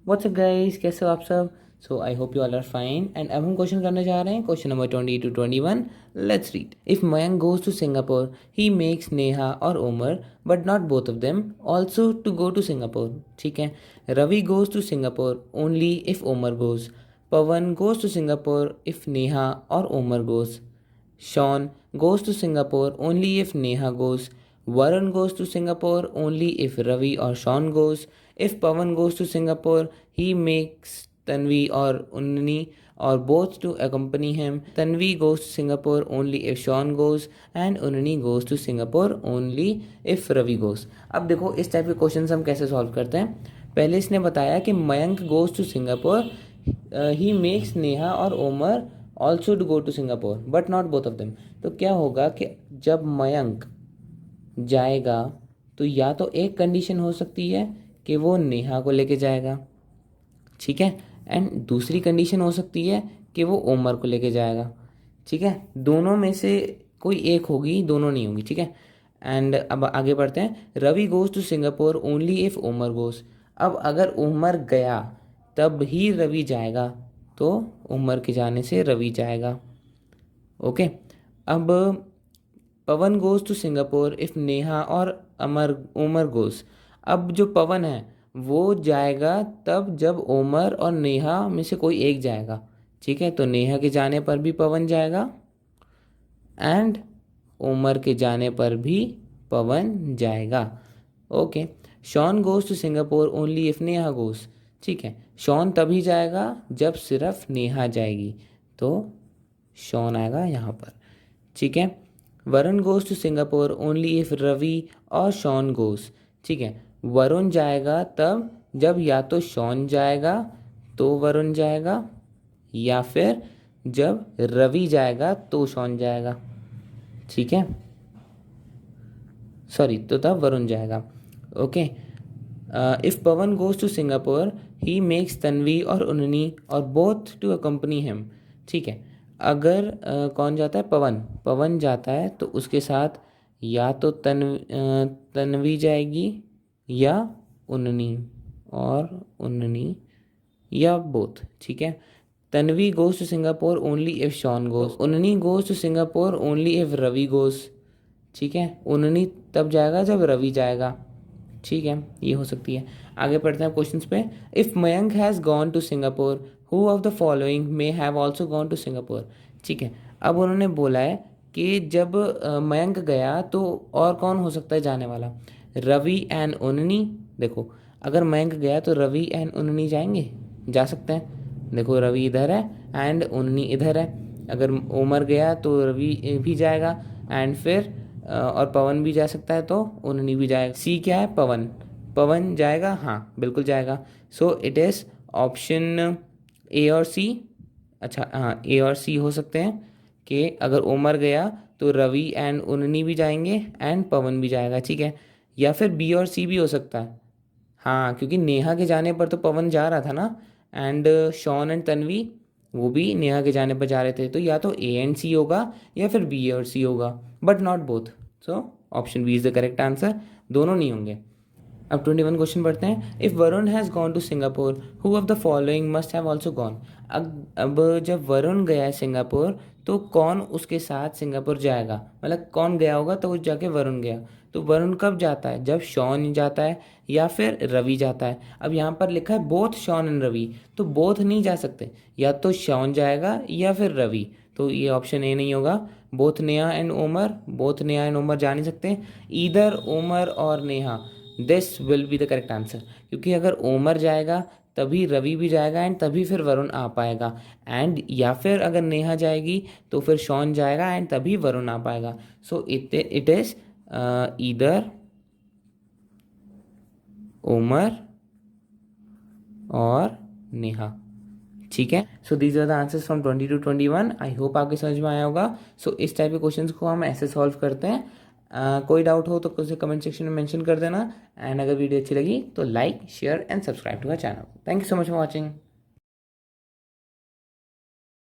WhatsApp guys, कैसे हो आप सब। So I hope you all are fine and अब हम क्वेश्चन करने जा रहे हैं। Question number 20 to 21। Let's read. If Mayank goes to Singapore he makes Neha और Umar but not both of them also to go to Singapore. ठीक है। Ravi goes to Singapore only if Umar goes. Pavan goes to Singapore if Neha और Umar goes. Sean goes to Singapore only if Neha goes. Varun goes to Singapore only if Ravi or Sean goes. If Pawan goes to Singapore, he makes Tanvi or Unni or both to accompany him. Tanvi goes to Singapore only if Sean goes and Unni goes to Singapore only if Ravi goes. अब देखो इस type के question हम कैसे solve करते हैं। पहले इसने बताया कि Mayank goes to Singapore, he makes Neha और Omar also to go to Singapore but not both of them. तो क्या होगा कि जब मयंक जाएगा तो या तो एक कंडीशन हो सकती है कि वो नेहा को लेके जाएगा, ठीक है, एंड दूसरी कंडीशन हो सकती है कि वो ओमर को लेके जाएगा, ठीक है। दोनों में से कोई एक होगी, दोनों नहीं होगी, ठीक है। एंड अब आगे बढ़ते हैं। Ravi goes to Singapore only if Omar goes. अब अगर ओमर गया तब ही रवि जाएगा, तो उमर के जाने से रवि जाएगा। ओके। अब Pavan goes to Singapore if Neha और उमर गोज। अब जो पवन है वो जाएगा तब जब उमर और नेहा में से कोई एक जाएगा, ठीक है। तो नेहा के जाने पर भी पवन जाएगा एंड उमर के जाने पर भी पवन जाएगा। Okay. Shawn goes to Singapore only if Neha goes. ठीक है। शॉन तभी जाएगा जब सिर्फ नेहा जाएगी, तो शॉन आएगा यहाँ पर, ठीक है। Varun goes to Singapore only if Ravi और शॉन गोज। ठीक है। वरुण जाएगा तब जब या तो शॉन जाएगा तो वरुण जाएगा, या फिर जब रवि जाएगा तो शॉन जाएगा, ठीक है। सॉरी, तो तब वरुण जाएगा। Okay. If Pawan goes to Singapore he makes Tanvi और उन्नी और बोथ टू अकम्पनी हिम। ठीक है। अगर कौन जाता है, पवन जाता है तो उसके साथ या तो तन्वी जाएगी या उन्नी या बोथ, ठीक है। Tanvi goes to Singapore only if Sean goes. Unni goes to Singapore only if Ravi goes. ठीक है। उन्नी तब जाएगा जब रवि जाएगा, ठीक है। ये हो सकती है। आगे पढ़ते हैं क्वेश्चंस पे। If Mayank has gone to Singapore who of the following may have also gone to Singapore. ठीक है। अब उन्होंने बोला है कि जब मयंक गया तो और कौन हो सकता है जाने वाला, रवि एंड उन्नी। देखो अगर मयंक गया तो रवि एंड उन्नी जाएंगे, जा सकते हैं। देखो रवि इधर है एंड उन्नी इधर है। अगर उमर गया तो रवि भी जाएगा एंड फिर और पवन भी जा सकता है तो उन्नी भी जाएगा। सी क्या है, पवन जाएगा, हाँ बिल्कुल जाएगा। So it is option A और सी। अच्छा हाँ, ए और सी हो सकते हैं कि अगर उमर गया तो रवि एंड उन्नी भी जाएंगे एंड पवन भी जाएगा, ठीक है। या फिर बी और सी भी हो सकता है, हाँ, क्योंकि नेहा के जाने पर तो पवन जा रहा था ना, एंड शॉन एंड तन्वी वो भी नेहा के जाने पर जा रहे थे। तो या तो ए एंड सी होगा या फिर बी और सी होगा, but not both. So option B is the correct answer, दोनों नहीं होंगे। अब 21 क्वेश्चन पढ़ते हैं। If Varun has gone to Singapore who of the following must have also gone. अब जब वरुण गया है सिंगापुर तो कौन उसके साथ सिंगापुर जाएगा, मतलब कौन गया होगा तो वो जाके वरुण गया। तो वरुण कब जाता है, जब शॉन जाता है या फिर रवि जाता है। अब यहाँ पर लिखा है बोथ शॉन एंड रवि, तो बोथ नहीं जा सकते, या तो शॉन जाएगा या फिर रवि। तो ये ऑप्शन ए नहीं होगा। बोथ नेहा एंड उमर जा नहीं सकते। ईदर उमर और Neha, this will be the correct answer, क्योंकि अगर उमर जाएगा तभी रवि भी जाएगा एंड तभी फिर वरुण आ पाएगा, एंड या फिर अगर नेहा जाएगी तो फिर शॉन जाएगा एंड तभी वरुण आ पाएगा। So it is either Umar और नेहा, ठीक है। So these are the answers from 20 to 21। I hope आपके समझ में आया होगा। सो इस टाइप के क्वेश्चंस को हम ऐसे सॉल्व करते हैं। कोई डाउट हो तो उसे कमेंट सेक्शन में मेंशन कर देना, एंड अगर वीडियो अच्छी लगी तो like share and subscribe to my channel. Thank you so much for watching.